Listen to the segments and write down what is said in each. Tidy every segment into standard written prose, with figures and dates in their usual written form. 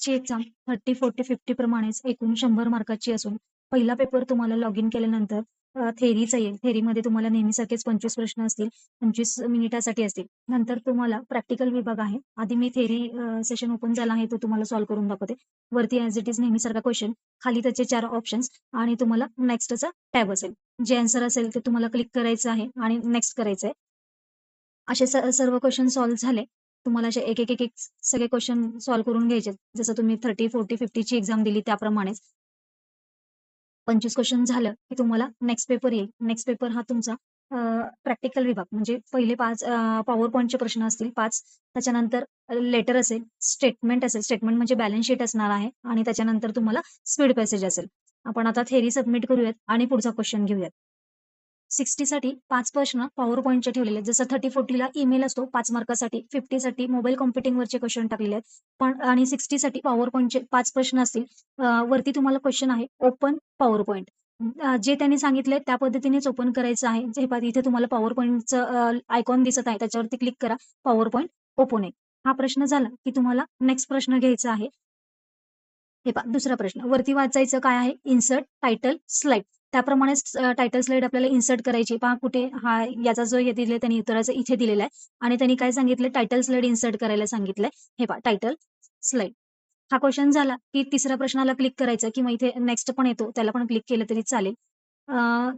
ची एक्झाम 30, 40, 50 प्रमाणेच एकूण 100 मार्काची असून पहिला पेपर तुम्हाला लॉग इन केल्यानंतर थेअरीचा येईल. थेअरीमध्ये तुम्हाला नेहमीसारखेच 25 प्रश्न असतील, 25 मिनिटासाठी असतील. नंतर तुम्हाला प्रॅक्टिकल विभाग आहे. आधी मी थेअरी सेशन ओपन झाला आहे, तो तुम्हाला सॉल्व्ह करून दाखवते. वरती ॲज इट इज नेहमीसारखा क्वेश्चन, खाली त्याचे 4 ऑप्शन्स आणि तुम्हाला नेक्स्टचा टॅब असेल. जे आन्सर असेल ते तुम्हाला क्लिक करायचं आहे आणि नेक्स्ट करायचं आहे. असे सर्व क्वेश्चन सॉल्व्ह झाले. तुम्हाला असे एक सगळे क्वेश्चन सॉल्व्ह करून घ्यायचे. जसं तुम्ही 30, 40, 50 ची एक्झाम दिली त्याप्रमाणेच. 25 क्वेश्चन झालं की तुम्हाला नेक्स्ट पेपर येईल. नेक्स्ट पेपर हा तुमचा प्रॅक्टिकल विभाग म्हणजे पहिले 5 पॉवर पॉइंटचे प्रश्न असतील 5. त्याच्यानंतर लेटर असेल, स्टेटमेंट असेल. स्टेटमेंट म्हणजे बॅलन्स शीट असणार आहे आणि त्याच्यानंतर तुम्हाला स्पीड पॅसेज असेल. आपण आता थेअरी सबमिट करूयात आणि पुढचा क्वेश्चन घेऊयात. 60 साठी 5 प्रश्न पॉवर पॉइंटचे ठेवलेले आहेत. जसं 30-40 ला ईमेल असतो 5 मार्कासाठी, 50 साठी मोबाईल कॉम्प्युटिंगवरचे क्वेश्चन टाकलेले आहेत. पण आणि 60 साठी पॉवर पॉइंटचे 5 प्रश्न असतील. वरती तुम्हाला क्वेश्चन आहे ओपन पॉवर पॉइंट. जे त्यांनी सांगितलंय त्या पद्धतीनेच ओपन करायचं आहे. जे पहा इथे तुम्हाला पॉवर पॉइंटचं आयकॉन दिसत आहे त्याच्यावरती क्लिक करा. पॉवर पॉइंट ओपन आहे. हा प्रश्न झाला की तुम्हाला नेक्स्ट प्रश्न घ्यायचा आहे. हे पहा दुसरा प्रश्न वरती वाचायचं काय आहे इन्सर्ट टायटल स्लाइड. त्याप्रमाणेच टायटल स्लाइड आपल्याला इन्सर्ट करायची. पहा कुठे हा याचा जो हे दिले त्यांनी उत्तराचं इथे दिलेला आहे आणि त्यांनी काय सांगितलं टायटल स्लाइड इन्सर्ट करायला सांगितलंय. हे पहा टायटल स्लाइड. हा क्वेश्चन झाला की तिसऱ्या प्रश्नाला क्लिक करायचं किंवा इथे नेक्स्ट पण येतो त्याला पण क्लिक केलं तरी चालेल.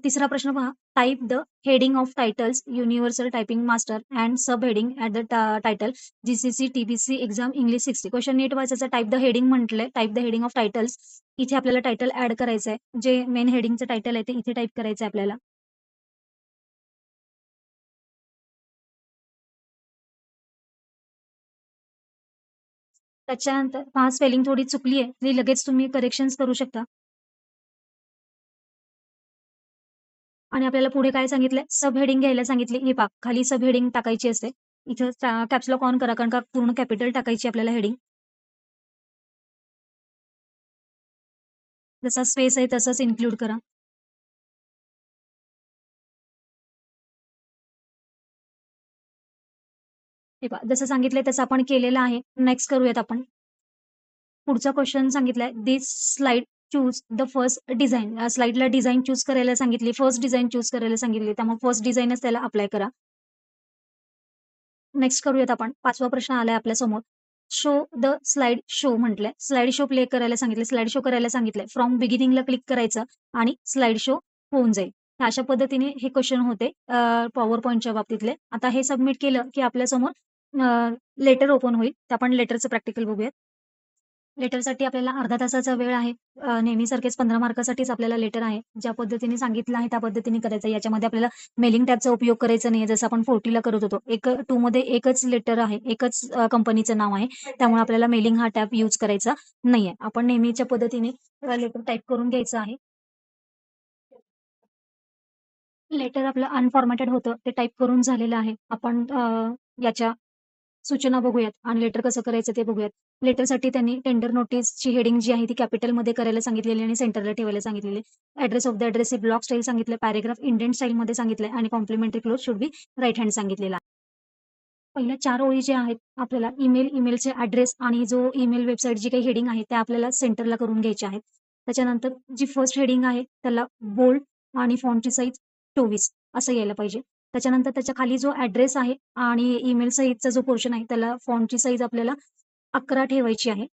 तिसरा प्रश्न पहा type the heading of titles universal typing master and sub heading at the title GCC TBC exam English 60. Question नीट वाचायचं. टाइप द हेडिंग म्हटलंय. Type the heading of titles. इथे आपल्याला टायटल ऍड करायचं आहे. जे मेन हेडिंगचं टायटल आहे ते इथे टाइप करायचं आहे आपल्याला. त्याच्यानंतर पहा स्पेलिंग थोडी चुकली आहे ती लगेच तुम्ही करेक्शन्स करू शकता. आणि आपल्याला पुढे काय सांगितलंय सब हेडिंग घ्यायला सांगितली. हे पहा खाली सब हेडिंग टाकायची असते. इथं कॅप्स लॉक ऑन करा कारण का पूर्ण कॅपिटल टाकायची आपल्याला हेडिंग. जसा स्पेस आहे तसंच इन्क्लूड करा. हे पहा जसं सांगितलंय तसं आपण केलेलं आहे. नेक्स्ट करूयात आपण. पुढचा क्वेश्चन सांगितलाय this slide choose the first design. स्लाइडला डिझाइन चूज करायला सांगितली. फर्स्ट डिझाइन चूज करायला सांगितली. त्यामुळे फर्स्ट डिझाइनच त्याला अप्लाय करा. नेक्स्ट करूयात आपण. 5वा प्रश्न आलाय आपल्या समोर. शो द स्लाइड शो म्हटलंय. स्लाइड शो प्ले करायला सांगितले. स्लाइड शो करायला सांगितलंय. फ्रॉम बिगिनिंगला क्लिक करायचं आणि स्लाइड शो होऊन जाईल. तर अशा पद्धतीने हे क्वेश्चन होते पॉवर पॉइंटच्या बाबतीतले. आता हे सबमिट केलं की आपल्यासमोर लेटर ओपन होईल. तर आपण लेटरचं प्रॅक्टिकल बघूयात. लेटरसाठी आपल्याला अर्धा तासाचा वेळ आहे. नेहमीसारखेच 15 मार्कासाठीच आपल्याला लेटर आहे. ज्या पद्धतीने सांगितलं आहे त्या पद्धतीने करायचं. याच्यामध्ये आपल्याला मेलिंग टॅबचा उपयोग करायचा नाहीये जसं आपण 40 ला करत होतो. 2 मध्ये एकच लेटर आहे, एकच कंपनीचं नाव आहे. त्यामुळे आपल्याला मेलिंग हा टॅब यूज करायचा नाहीये. आपण नेहमीच्या पद्धतीने लेटर टाइप करून घ्यायचं आहे. लेटर आपलं अनफॉर्मॅटेड होतं ते टाइप करून झालेलं आहे. आपण याच्या सूचना बघूयात आणि लेटर कसं करायचं ते बघूयात. लेटरसाठी त्यांनी टेंडर नोटीसची हेडिंग जी आहे ती कॅपिटलमध्ये करायला सांगितलेली आणि सेंटरला ठेवायला सांगितलेली. ॲड्रेस ऑफ द ॲड्रेस हे ब्लॉक स्टाईल सांगितलं. पॅराग्राफ इंडेंट स्टाईलमध्ये सांगितलंय आणि complimentary close should be right hand सांगितलेला आहे. पहिल्या 4 ओळी ज्या आहेत आपल्याला ईमेलचे ॲड्रेस आणि जो ईमेल वेबसाईट जी काही हेडिंग आहे त्या आपल्याला सेंटरला करून घ्यायच्या आहेत. त्याच्यानंतर जी फर्स्ट हेडिंग आहे त्याला बोल्ड आणि फॉन्टची साईज 24 असं यायला पाहिजे. त्याच्यानंतर त्याच्या खाली जो ॲड्रेस आहे आणि ईमेल साईजचा जो पोर्शन आहे त्याला फॉन्टची साईज आपल्याला 11 ठेवायची आहे.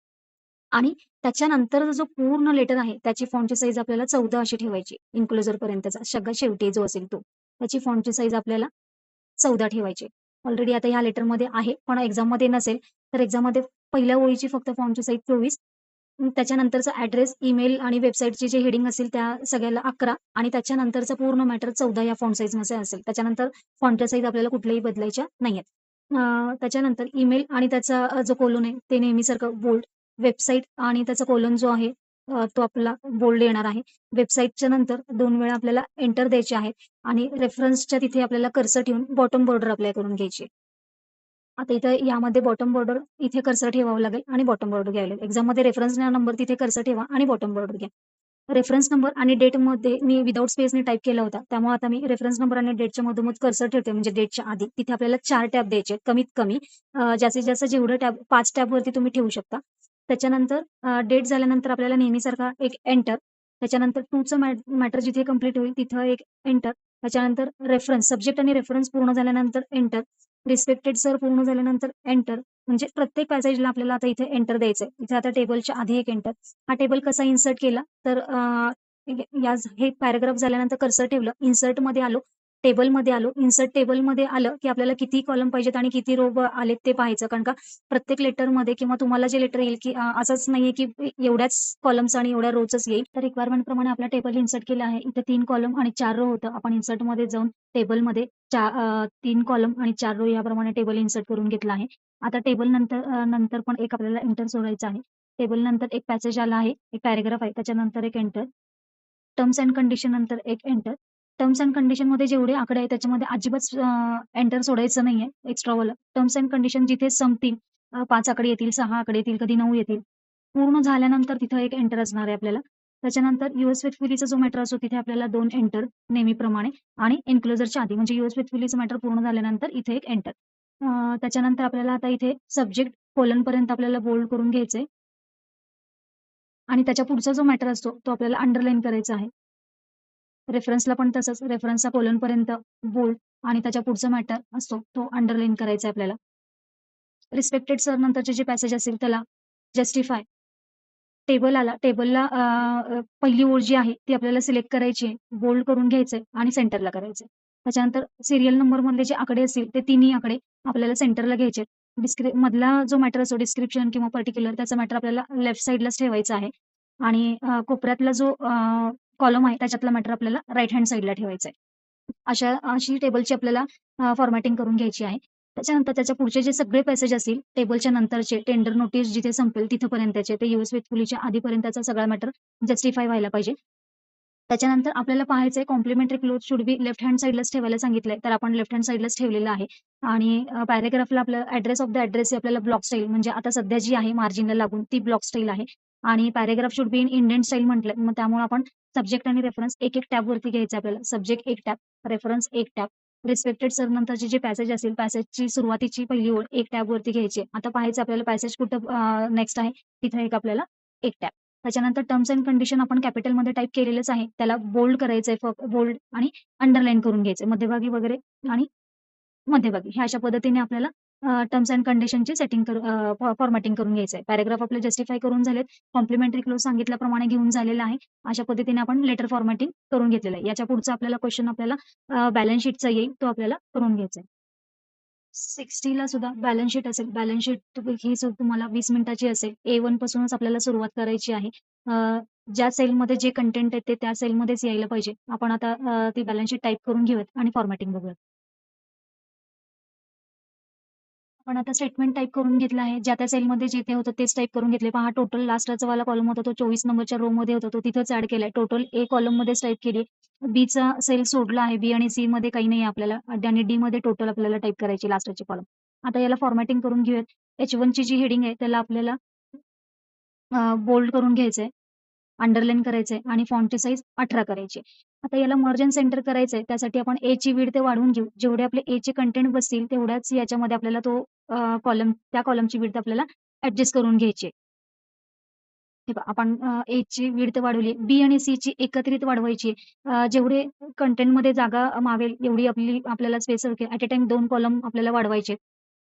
आणि त्याच्यानंतर जो पूर्ण लेटर आहे त्याची फॉन्टची साईज आपल्याला 14 अशी ठेवायची. इन्क्लोजर पर्यंतचा सगळ्यात शेवटी जो असेल तो. त्याची फॉन्टची साईज आपल्याला 14 ठेवायची. ऑलरेडी आता ह्या लेटरमध्ये आहे, पण एक्झाममध्ये नसेल, तर एक्झाममध्ये पहिल्या ओळीची फक्त फॉन्टची साईज 24. त्याच्यानंतरचा ॲड्रेस, ईमेल आणि वेबसाईटची जे हेडिंग असेल त्या सगळ्याला 11 आणि त्याच्यानंतरचा पूर्ण मॅटर 14 या फॉन्ट साईजमध्ये असेल. त्याच्यानंतर फॉन्टच्या साईज आपल्याला कुठल्याही बदलायच्या नाहीयेत. त्याच्यानंतर ईमेल आणि त्याचा जो कोलन आहे ते नेहमीसारखं बोल्ड. वेबसाईट आणि त्याचा कोलन जो आहे तो आपला बोल्ड येणार आहे. वेबसाईटच्या नंतर 2 वेळा आपल्याला एंटर द्यायचे आहे आणि रेफरन्सच्या तिथे आपल्याला कर्सर ठेवून बॉटम बॉर्डर अप्लाय करून घ्यायची. आता इथं यामध्ये बॉटम बॉर्डर इथे कर्सर ठेवावं लागेल आणि बॉटम बॉर्डर घ्यावं लागेल. एक्झाममध्ये रेफरन्स नंबर तिथे कर्सर ठेवा आणि बॉटम बॉर्डर घ्या. रेफरन्स नंबर आणि डेटमध्ये मी विदाऊट स्पेसने टाइप केला होता. त्यामुळे आता मी रेफरन्स नंबर आणि डेटच्या मधोमध कर्सर ठेवते म्हणजे डेटच्या आधी. तिथे आपल्याला 4 टॅब द्यायचे कमीत कमी. जास्तीत जास्त जेवढं टॅब 5 टॅबवरती तुम्ही ठेवू शकता. त्याच्यानंतर डेट झाल्यानंतर आपल्याला नेहमीसारखा एक एंटर. त्याच्यानंतर टूचं मॅटर जिथे कंप्लीट होईल तिथं एक एंटर. त्याच्यानंतर रेफरन्स, सब्जेक्ट आणि रेफरन्स पूर्ण झाल्यानंतर एंटर. रिस्पेक्टेड सर पूर्ण झाल्यानंतर एंटर. म्हणजे प्रत्येक पॅसेजला आपल्याला आता इथे एंटर द्यायचंय. इथे आता टेबलच्या आधी एक एंटर. हा टेबल कसा इन्सर्ट केला तर हे पॅराग्राफ झाल्यानंतर कर्सर ठेवलं, इन्सर्टमध्ये आलो, टेबलमध्ये आलो. इन्सर्ट टेबलमध्ये आलं की आपल्याला किती कॉलम पाहिजेत आणि किती रो आलेत ते पाहायचं. कारण का प्रत्येक लेटरमध्ये किंवा तुम्हाला जे लेटर येईल की असंच नाहीये की एवढ्याच कॉलम्स आणि एवढ्या रोचच येईल. तर रिक्वायरमेंट प्रमाणे आपला टेबल इन्सर्ट केला आहे. इथे 3 कॉलम आणि 4 रो होतं. आपण इन्सर्टमध्ये जाऊन टेबलमध्ये 3 कॉलम आणि 4 रो याप्रमाणे टेबल इन्सर्ट करून घेतला आहे. आता टेबल नंतर पण एक आपल्याला एंटर सोडायचं आहे. टेबल नंतर एक पॅसेज आला आहे, एक पॅराग्राफ आहे, त्याच्यानंतर एक एंटर. टर्म्स अँड कंडिशन नंतर एक एंटर. टर्म्स अँड कंडिशनमध्ये जेवढे आकडे आहेत त्याच्यामध्ये अजिबात एंटर सोडायचं नाहीये एक्स्ट्रावालं. टर्म्स अँड कंडिशन जिथे संपतील, 5 आकडे येतील, 6 आकडे येतील, कधी 9 येतील. पूर्ण झाल्यानंतर तिथं एक एंटर असणार आहे आपल्याला. त्याच्यानंतर यूएस विथ जो मॅटर असतो तिथे आपल्याला 2 एंटर नेहमीप्रमाणे आणि एन्क्लोजरच्या आधी म्हणजे यूएस विथ मॅटर पूर्ण झाल्यानंतर इथे एक एंटर. त्याच्यानंतर आपल्याला आता इथे सब्जेक्ट कोलनपर्यंत आपल्याला बोल्ड करून घ्यायचंय आणि त्याच्या पुढचा जो मॅटर असतो तो आपल्याला अंडरलाईन करायचा आहे. रेफरन्सला पण तसंच, रेफरन्सचा कोलनपर्यंत बोल्ड आणि त्याच्या पुढचा मॅटर असतो तो अंडरलाईन करायचा आहे आपल्याला. रिस्पेक्टेड सर नंतरचे जे पॅसेज असेल त्याला जस्टिफाय. टेबल आला, टेबलला पहिली ओळ जी आहे ती आपल्याला सिलेक्ट करायची आहे, बोल्ड करून घ्यायचंय आणि सेंटरला करायचंय. त्याच्यानंतर सीरियल नंबरमधले जे आकडे असतील ते तिन्ही आकडे आपल्याला सेंटरला घ्यायचे. मधला जो मॅटर असतो डिस्क्रिप्शन किंवा पर्टिक्युलर त्याचा मॅटर आपल्याला लेफ्ट साइडलाच ठेवायचा आहे आणि कोपऱ्यातला जो कॉलम आहे त्याच्यातला मॅटर आपल्याला राईट हँड साइडला ठेवायचा आहे. अशी टेबलची आपल्याला फॉर्मॅटिंग करून घ्यायची आहे. त्याच्यानंतर त्याच्या पुढचे जे सगळे पॅसेज असतील टेबलच्या नंतरचे टेंडर नोटीस जिथे संपेल तिथपर्यंतचे ते यूएस विथ आधीपर्यंतचा सगळा मॅटर जस्टिफाय व्हायला पाहिजे. त्याच्यानंतर आपल्याला पाहायचंय complimentary close should be left hand साइडलाच ठेवायला सांगितलंय, तर आपण लेफ्ट हँड साइडलाच ठेवलेलं आहे. आणि पॅराग्राफला आपलं ॲड्रेस ऑफ द ॲड्रेस आपल्याला ब्लॉक स्टाईल म्हणजे आता सध्या जी आहे मार्जिनला लागून ती ब्लॉक स्टाईल आहे आणि paragraph should be in indent style म्हटलंय. मग त्यामुळे आपण सब्जेक्ट आणि रेफरन्स एक टॅबवरती घ्यायचं आपल्याला. सब्जेक्ट एक टॅब, रेफरन्स एक टॅब. रिस्पेक्टेड सर नंतरचे जे पॅसेज असेल पॅसेजची सुरुवातीची पहिली ओळ एक टॅबवरती घ्यायची. आता पाहायचं आपल्याला पॅसेज कुठं नेक्स्ट आहे तिथं एक आपल्याला एक टॅब. त्याच्यानंतर टर्म्स अँड कंडिशन आपण कॅपिटलमध्ये टाईप केलेलंच आहे. त्याला बोल्ड करायचंय, बोल्ड आणि अंडरलाईन करून घ्यायचंय मध्यभागी वगैरे आणि मध्यभागी. ह्या अशा पद्धतीने आपल्याला टर्म्स अँड कंडिशनची फॉर्मॅटिंग करून घ्यायचंय. पॅराग्राफ आपले जस्टिफाय करून झालेत. कॉम्प्लिमेंटरी क्लोज सांगितल्याप्रमाणे घेऊन झालेला आहे. अशा पद्धतीने आपण लेटर फॉर्मॅटिंग करून घेतलेलं आहे. याच्या पुढचा आपल्याला क्वेश्चन आपल्याला बॅलन्स शीटचा येईल तो आपल्याला करून घ्यायचा आहे. 60ला सुद्धा बॅलन्स शीट असेल. बॅलन्स शीट ही तुम्हाला 20 मिनिटाची असेल. A1 पासूनच आपल्याला सुरुवात करायची आहे. ज्या सेलमध्ये जे कंटेंट आहे ते त्या सेलमध्येच यायला पाहिजे. आपण आता ती बॅलन्स शीट टाइप करून घेऊयात आणि फॉर्मॅटिंग बघूयात. आपण आता स्टेटमेंट टाइप करून घेतलं आहे. ज्या त्या सेलमध्ये जिथे होतं तेच टाइप करून घेतले. पहा टोटल लास्टचा वाला कॉलम होता तो 24 नंबरच्या रो मध्ये होता तो तिथंच ऍड केलाय. टोटल A कॉलम मध्येच टाइप केली. बीचा सेल सोडला आहे. बी आणि सी मध्ये काही नाही आपल्याला आणि डी मध्ये टोटल आपल्याला टाइप करायची लास्टची कॉलम. आता याला फॉर्मॅटिंग करून घेऊयात. H1 ची जी हेडिंग आहे त्याला आपल्याला बोल्ड करून घ्यायचंय, अंडरलाईन करायचंय आणि फॉन्टची साईज 18 करायची. आता याला मर्ज अँड सेंटर करायचंय. त्यासाठी आपण ए ची विड्थ वाढवून घेऊ. जेवढे आपले ए चे कंटेंट बसतील तेवढ्याच याच्यामध्ये आपल्याला तो त्या कॉलमची विड्थ आपल्याला ऍडजस्ट करून घ्यायची आहे. हे पहा आपण ए ची विड्थ वाढवली. बी आणि सी ची एकत्रित वाढवायची. जेवढे कंटेंटमध्ये जागा मावेल एवढी आपल्याला space at a time 2 column आपल्याला वाढवायचे.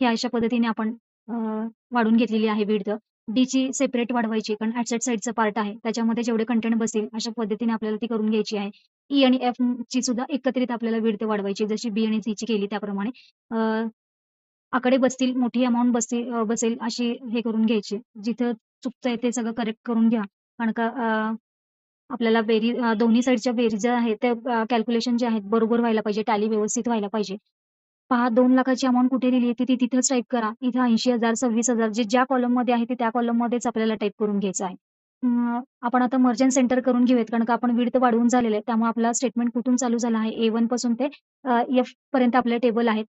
ह्या अशा पद्धतीने आपण वाढवून घेतलेली आहे विड्थ. डी ची सेपरेट वाढवायची कारण ॲटसेट साइडचं पार्ट आहे. त्याच्यामध्ये जेवढे कंटेंट बसतील अशा पद्धतीने आपल्याला ती करून घ्यायची आहे. ई आणि एफ ची सुद्धा एकत्रित आपल्याला विड्थ वाढवायची जशी बी आणि सी ची केली त्याप्रमाणे. आकडे बसतील, मोठी अमाउंट बसेल अशी हे करून घ्यायची. जिथं चुकतंय ते सगळं करेक्ट करून घ्या. कारण का आपल्याला दोन्ही साइडच्या बेरीज आहेत त्या कॅल्क्युलेशन जे आहेत बरोबर व्हायला पाहिजे, टॅली व्यवस्थित व्हायला पाहिजे. पहा 2 लाखाची अमाउंट कुठे लिहिली आहे ती तिथेच टाइप करा. इथं 80,000, 26,000 जे ज्या कॉलममध्ये आहे ते त्या कॉलममध्येच आपल्याला टाइप करून घ्यायचं आहे. आपण आता मर्ज अँड सेंटर करून घेऊयात कारण का आपण विड्थ वाढवून झालेलं आहे. त्यामुळे आपला स्टेटमेंट कुठून चालू झाला आहे A1 पासून ते F पर्यंत आपले टेबल आहेत.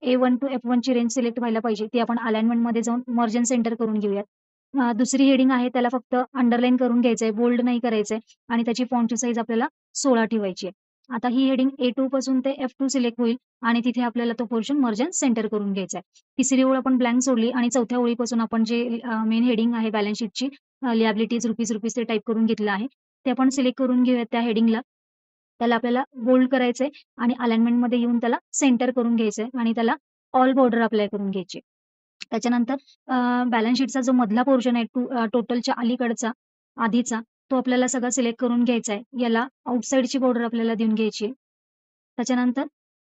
A1 टू F1 ची रेंज सिलेक्ट व्हायला पाहिजे. ती आपण अलाइनमेंटमध्ये जाऊन मर्ज अँड सेंटर करून घेऊयात. दुसरी हेडिंग आहे त्याला फक्त अंडरलाईन करून घ्यायचंय, बोल्ड नाही करायचंय आणि त्याची फॉन्टची साईज आपल्याला 16 ठेवायची आहे. आता ही हेडिंग A2 पासून ते F2 सिलेक्ट होईल आणि तिथे आपल्याला तो पोर्शन मर्ज अँड सेंटर करून घ्यायचा आहे. तिसरी ओळ आपण ब्लँक सोडली आणि चौथ्या ओळीपासून आपण जे मेन हेडिंग आहे बॅलन्स शीटची लिएबिलिटीज रुपीज ते टाइप करून घेतलं आहे. ते आपण सिलेक्ट करून घेऊयात त्या हेडिंगला. त्याला आपल्याला बोल्ड करायचंय आणि अलाइनमेंटमध्ये येऊन त्याला सेंटर करून घ्यायचंय आणि त्याला ऑल बॉर्डर अप्लाय करून घ्यायची. त्याच्यानंतर बॅलन्स शीटचा जो मधला पोर्शन आहे टोटलच्या अलीकडचा आधीचा तो आपल्याला सगळा सिलेक्ट करून घ्यायचा आहे. याला आउटसाइडची बॉर्डर आपल्याला देऊन घ्यायची आहे. त्याच्यानंतर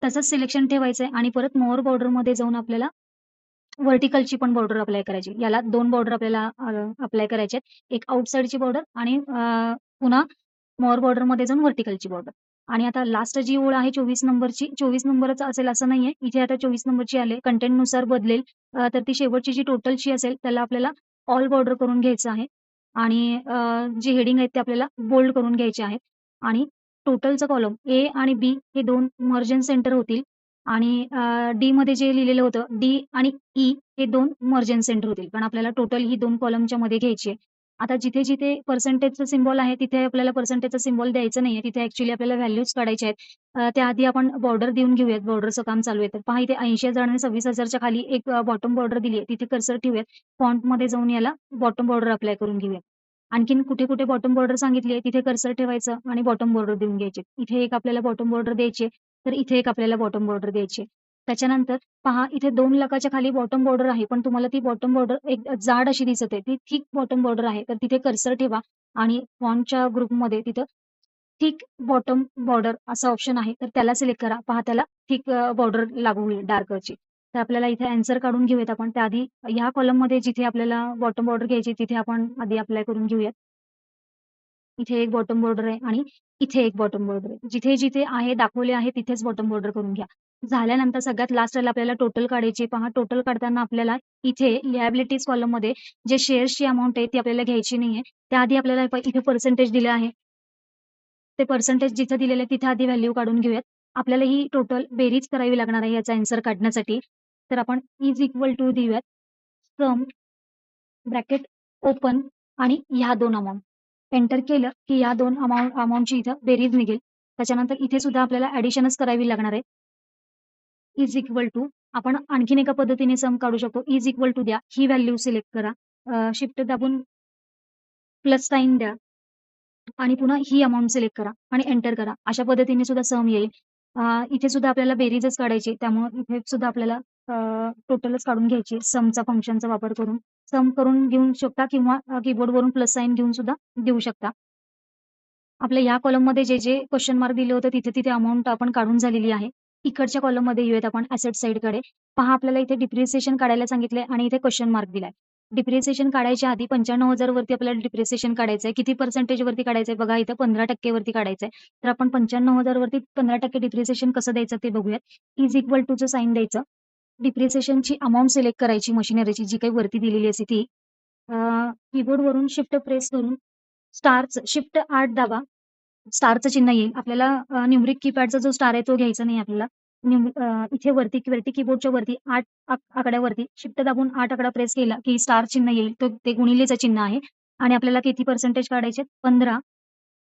तसंच सिलेक्शन ठेवायचंय आणि परत मोअर बॉर्डरमध्ये जाऊन आपल्याला व्हर्टिकलची पण बॉर्डर अप्लाय करायची. याला 2 बॉर्डर आपल्याला अप्लाय करायचे आहेत. एक आउटसाइडची बॉर्डर आणि पुन्हा मोअर बॉर्डरमध्ये जाऊन व्हर्टिकलची बॉर्डर. आणि आता लास्ट जी ओळ आहे 24 नंबरची, 24 नंबरच असेल असं नाहीये. इथे आता 24 नंबरची आली कंटेंटनुसार बदलेल. तर ती शेवटची जी टोटलची असेल त्याला आपल्याला ऑल बॉर्डर करून घ्यायचं आहे आणि जी हेडिंग आहेत ते आपल्याला बोल्ड करून घ्यायचे आहेत आणि टोटलचं कॉलम ए आणि बी हे 2 मर्ज अँड सेंटर होतील आणि डी मध्ये जे लिहिलेलं होतं डी आणि ई हे 2 मर्ज अँड सेंटर होतील. कारण आपल्याला टोटल ही 2 कॉलमच्या मध्ये घ्यायची आहे. आता जिथे-जिथे पर्सेंटेजचं सिम्बॉल आहे तिथे आपल्याला पर्सेंटेजचं सिम्बॉल द्यायचं नाहीये. तिथे ॲक्चुअली आपल्याला व्हॅल्यूज काढायच्या आहेत. त्याआधी आपण बॉर्डर देऊन घेऊयात. बॉर्डरचं काम चालू आहे. तर पहा इथे 80,000 आणि 26,000च्या खाली एक बॉटम बॉर्डर दिली आहे. तिथे कर्सर ठेवूयात. फॉन्टमध्ये जाऊन याला बॉटम बॉर्डर अप्लाय करून घेऊयात. आणखीन कुठे-कुठे बॉटम बॉर्डर सांगितली आहे तिथे कर्सर ठेवायचं आणि बॉटम बॉर्डर देऊन घ्यायचे. इथे एक आपल्याला बॉटम बॉर्डर द्यायची तर इथे एक आपल्याला बॉटम बॉर्डर द्यायची त्याच्यानंतर पहा इथे 2 लाखाच्या खाली बॉटम बॉर्डर आहे. पण तुम्हाला ती बॉटम बॉर्डर एक जाड अशी दिसत आहे. ती थिक बॉटम बॉर्डर आहे. तर तिथे कर्सर ठेवा आणि फॉन्टच्या ग्रुपमध्ये तिथं थिक बॉटम बॉर्डर असा ऑप्शन आहे. तर त्याला सिलेक्ट करा. पहा त्याला थिक बॉर्डर लागू होईल डार्कची. तर आपल्याला इथे आन्सर काढून घेऊयात आपण. त्याआधी ह्या कॉलममध्ये जिथे आपल्याला बॉटम बॉर्डर घ्यायची तिथे आपण आधी अप्लाय करून घेऊयात. इथे एक बॉटम बॉर्डर आहे आणि इथे एक बॉटम बॉर्डर आहे. जिथे-जिथे आहे दाखवले आहे तिथेच बॉटम बॉर्डर करून घ्या. झाल्यानंतर सगळ्यात लास्टला आपल्याला टोटल काढायची. पहा टोटल काढताना आपल्याला इथे लिएबिलिटीज कॉलममध्ये जे शेअर्सची अमाउंट आहे ती आपल्याला घ्यायची नाहीये. त्याआधी आपल्याला इथे पर्सेंटेज दिलं आहे. ते पर्सेंटेज जिथे दिलेलं आहे तिथे आधी व्हॅल्यू काढून घेऊयात. आपल्याला ही टोटल बेरीज करावी लागणार आहे याचा आन्सर काढण्यासाठी. तर आपण इज इक्वल टू देऊयात. सम ब्रॅकेट ओपन आणि ह्या 2 अमाउंट. एंटर केलं की या 2 अमाउंटची इथं बेरीज निघेल. त्याच्यानंतर इथे सुद्धा आपल्याला ॲडिशनच करावी लागणार आहे. इज इक्वल टू आपण आणखीन एका पद्धतीने सम काढू शकतो. इज इक्वल टू द्या. ही व्हॅल्यू सिलेक्ट करा. शिफ्ट दाबून प्लस साइन द्या आणि पुन्हा ही अमाउंट सिलेक्ट करा आणि एंटर करा. अशा पद्धतीने सुद्धा सम येईल. इथे सुद्धा आपल्याला बेरीजच काढायची. त्यामुळे इथे सुद्धा आपल्याला टोटलच काढून घ्यायची समचा फंक्शनचा वापर करून. सम करून घेऊ शकता किंवा कीबोर्डवरून प्लस साइन घेऊन सुद्धा देऊ शकता. आपल्या या कॉलममध्ये जे क्वेश्चन मार्क दिले होते तिथे अमाउंट आपण काढून झालेली आहे. इकडच्या कॉलममध्ये येऊयात आपण ॲसेट साइडकडे. पहा आपल्याला इथे डिप्रिसिएशन काढायला सांगितलंय आणि इथे क्वेश्चन मार्क दिलाय. डिप्रिसिएशन काढायच्या आधी 95,000 वरती आपल्याला डिप्रिसिएशन काढायचंय. किती पर्सेंटेज वरती काढायचंय बघा इथं 15% वरती काढायचंय. तर आपण 95,000 वरती 15% डिप्रिसिएशन कसं द्यायचं ते बघूयात. इज इक्वल टूचं साइन द्यायचं. डिप्रिसिएशनची अमाउंट सिलेक्ट करायची मशिनरीची जी काही वरती दिलेली असते ती. कीबोर्डवरून शिफ्ट प्रेस करून शिफ्ट 8 दाबा. स्टारचं चिन्ह येईल. आपल्याला न्यूमरिक कीपॅडचा जो स्टार आहे तो घ्यायचा नाही आपल्याला. इथे वरती कीबोर्डच्या वरती 8 आकड्यावरती शिफ्ट दाबून 8 आकडा प्रेस केला की स्टार चिन्ह येईल. ते गुणिलेचं चिन्ह आहे आणि आपल्याला किती पर्सेंटेज काढायचे 15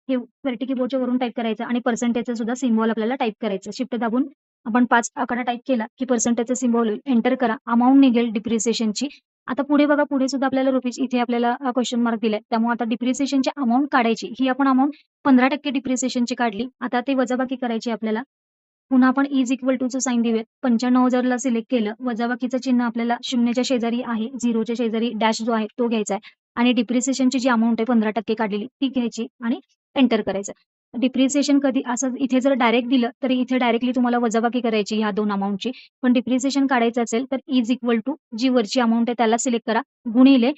हे वरती कीबोर्डच्या वरून टाइप करायचं आणि पर्सेंटेजचा सुद्धा सिम्बॉल आपल्याला टाइप करायचं. शिफ्ट दाबून आपण 5 आकडा टाइप केला की पर्सेंटेजचा सिम्बॉल होईल. एंटर करा. अमाउंट निघेल डिप्रिसिएशनची. आता पुढे बघा पुढे सुद्धा आपल्याला रुपीज इथे आपल्याला क्वेश्चन मार्क दिलाय. त्यामुळे आता डिप्रिसिएशनची अमाउंट काढायची. ही आपण अमाउंट 15% डिप्रिसिएशनची काढली. आता ते वजाबाकी करायची आपल्याला. पुन्हा आपण इज इक्वल टूचं साइन देऊयात. 95,000ला सिलेक्ट केलं. वजाबाकीचं चिन्ह आपल्याला शून्याच्या शेजारी आहे. 0च्या शेजारी डॅश जो आहे तो घ्यायचा आहे आणि डिप्रिसिएशनची जी अमाउंट आहे 15% काढलेली ती घ्यायची आणि एंटर करायचं. डिप्रिसिएशन कधी असं इथे जर डायरेक्ट दिलं तर इथे डायरेक्टली तुम्हाला वजाबाकी करायची ह्या 2 अमाउंटची. पण डिप्रिसिएशन काढायचं असेल तर इज इक्वल टू जी वरची अमाउंट आहे त्याला सिलेक्ट करा. गुणिले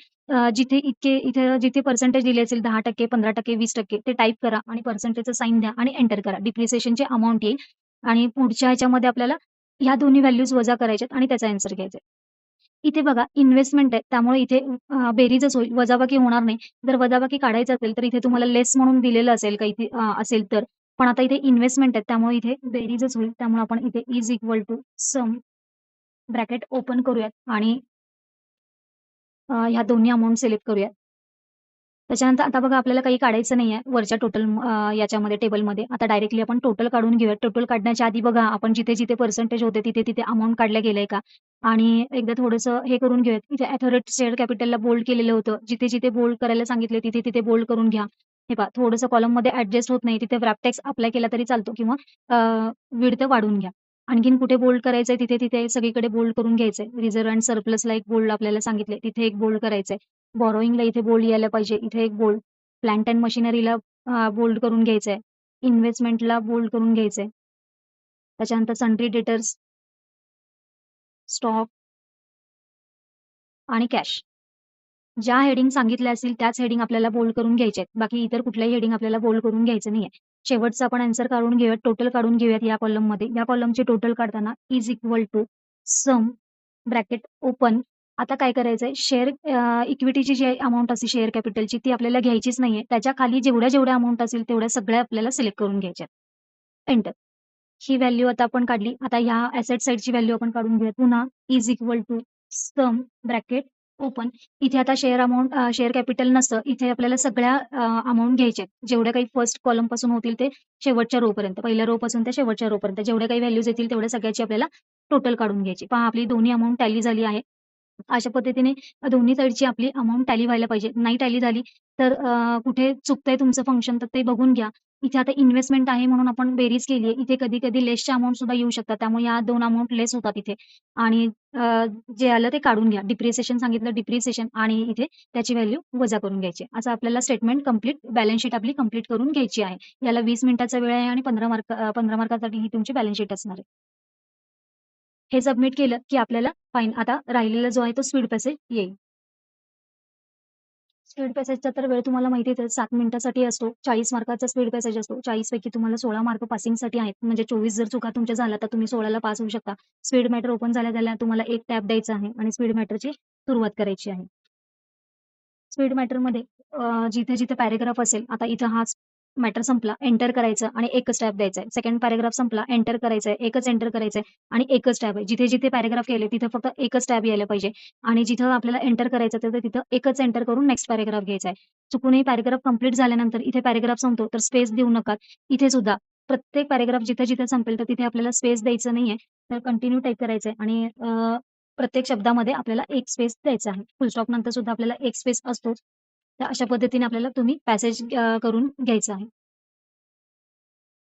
जिथे पर्सेंटेज दिले असेल 10%, 15%, 20% ते टाइप करा आणि पर्सेंटेजचं साइन द्या आणि एंटर करा. डिप्रिसिएशनची अमाउंट येईल आणि पुढच्या ह्याच्यामध्ये आपल्याला ह्या दोन्ही व्हॅल्यूज वजा करायच्यात आणि त्याचा आन्सर घ्यायचा आहे. इथे बघा इन्व्हेस्टमेंट आहे त्यामुळे इथे बेरीजच होईल. वजाबाकी होणार नाही. जर वजाबाकी काढायचं असेल तर इथे तुम्हाला लेस म्हणून दिलेलं असेल काही असेल तर. पण आता इथे इन्व्हेस्टमेंट आहे त्यामुळे इथे बेरीजच होईल. त्यामुळे आपण इथे is equal to sum bracket open करूयात आणि ह्या दोन्ही अमाउंट सिलेक्ट करूयात. त्याच्यानंतर आता बघा आपल्याला काही काढायचं नाहीये वरच्या टोटल याच्यामध्ये टेबलमध्ये. आता डायरेक्टली आपण टोटल काढून घेऊया. टोटल काढण्याच्या आधी बघा आपण जिथे-जिथे पर्सेंटेज होते तिथे-तिथे अमाउंट काढलं गेलंय का? आणि एकदा थोडंसं हे करून घेऊयात. इथे अथॉरिटी शेअर कॅपिटलला बोल्ड केलेलं होतं. जिथे-जिथे बोल्ड करायला सांगितले तिथे-तिथे बोल्ड करून घ्या. हे पहा थोडंसं कॉलममध्ये ॲडजस्ट होत नाही. तिथे व्रॅप टेक्स्ट अप्लाय केला तरी चालतो किंवा वाढवून घ्या. आणखीन कुठे बोल्ड करायचंय तिथे-तिथे सगळीकडे बोल्ड करून घ्यायचंय. रिझर्व्ह एंड सरप्लसला एक बोल्ड आपल्याला सांगितलंय. तिथे एक बोल्ड करायचंय. बॉरोइंगला इथे बोल्ड यायला पाहिजे. इथे एक बोल्ड. प्लांट अँड मशिनरीला बोल्ड करून घ्यायचंय. इन्व्हेस्टमेंटला बोल्ड करून घ्यायचंय. त्याच्यानंतर सन्ड्री डेटर्स, स्टॉक आणि कॅश. ज्या हेडिंग सांगितल्या असतील त्याच हेडिंग आपल्याला बोल्ड करून घ्यायचे आहेत. बाकी इतर कुठल्याही हेडिंग आपल्याला बोल्ड करून घ्यायचं नाहीये. शेवटचा आपण आन्सर काढून घेऊयात, टोटल काढून घेऊयात या कॉलममध्ये. या कॉलमची टोटल काढताना is equal to sum bracket open. आता काय करायचंय शेअर इक्विटीची जी अमाउंट असते शेअर कॅपिटलची ती आपल्याला घ्यायचीच नाहीये. त्याच्या खाली जेवढ्या अमाउंट असेल तेवढ्या सगळ्या आपल्याला सिलेक्ट करून घ्यायच्या. एंटर. ही व्हॅल्यू आता आपण काढली. आता ह्या ॲसेट साइडची व्हॅल्यू आपण काढून घेऊया. पुन्हा is equal to sum bracket open. इथे आता शेअर कॅपिटल नसतं. इथे आपल्याला सगळ्या अमाउंट घ्यायच्या आहेत. जेवढ्या काही फर्स्ट कॉलम पासून होतील ते शेवटच्या रो पर्यंत. पहिल्या रो पासून ते शेवटच्या रो पर्यंत जेवढ्या काही व्हॅल्यूज येतील तेवढ्या सगळ्याची आपल्याला टोटल काढून घ्यायची. पहा आपली दोन्ही अमाउंट टॅली झाली आहे. अशा पद्धतीने दोन्ही साइडची आपली अमाउंट टॅली व्हायला पाहिजे. नाही टॅली झाली तर कुठे चुकतंय तुमचं फंक्शन तर ते बघून घ्या. इथे आता इन्व्हेस्टमेंट आहे म्हणून आपण बेरीज केली आहे. इथे कधी-कधी लेसच्या अमाउंट सुद्धा येऊ शकतात. त्यामुळे या 2 अमाउंट लेस होतात इथे आणि जे आलं ते काढून घ्या. डिप्रिसिएशन सांगितलं डिप्रिसिएशन आणि इथे त्याची व्हॅल्यू वजा करून घ्यायची. असं आपल्याला स्टेटमेंट बॅलन्स शीट आपली कंप्लीट करून घ्यायची आहे. याला 20 मिनिटाचा वेळ आहे आणि 15 मार्कासाठी ही तुमची बॅलन्स शीट असणार आहे. हे सबमिट केलं की आपल्याला फाईन आता राहिलेला जो आहे तो स्पीड पॅसेज येईल. स्पीड पॅसेजचा तर वेळ तुम्हाला माहितीच आहे 7 मिनिटासाठी असतो. 40 मार्काचा स्पीड पॅसेज असतो. 40 पैकी तुम्हाला 16 मार्क पासिंगसाठी आहेत. म्हणजे 24 जर चुका तुमच्या झाल्या तर तुम्ही 16ला पास होऊ शकता. स्पीड मॅटर ओपन झाल्या तुम्हाला एक टॅब द्यायचा आहे आणि स्पीड मॅटरची सुरुवात करायची आहे. स्पीड मॅटरमध्ये जिथे-जिथे पॅराग्राफ असेल, आता इथं हाच मॅटर संपला, एंटर करायचं आणि एकच टॅब द्यायचा आहे. सेकंड पॅराग्राफ संपला, एंटर करायचंय, एकच एंटर करायचंय आणि एकच टॅब आहे. जिथे-जिथे पॅराग्राफ गेले तिथे फक्त एकच टॅब यायला पाहिजे आणि जिथं आपल्याला एंटर करायचं तर तिथं एकच एंटर करून नेक्स्ट पॅराग्राफ घ्यायचा आहे. चुकूनही पॅराग्राफ कंप्लीट झाल्यानंतर इथे पॅराग्राफ संपतो तर स्पेस देऊ नका. इथे सुद्धा प्रत्येक पॅराग्राफ जिथे-जिथे संपेल तर तिथे आपल्याला स्पेस द्यायचं नाहीये. तर कंटिन्यू टाइप करायचंय आणि प्रत्येक शब्दामध्ये आपल्याला एक स्पेस द्यायचा आहे. फुल स्टॉप नंतर सुद्धा आपल्याला एक स्पेस असतोच. तर अशा पद्धतीने तुम्ही पॅसेज करून घ्यायचं आहे.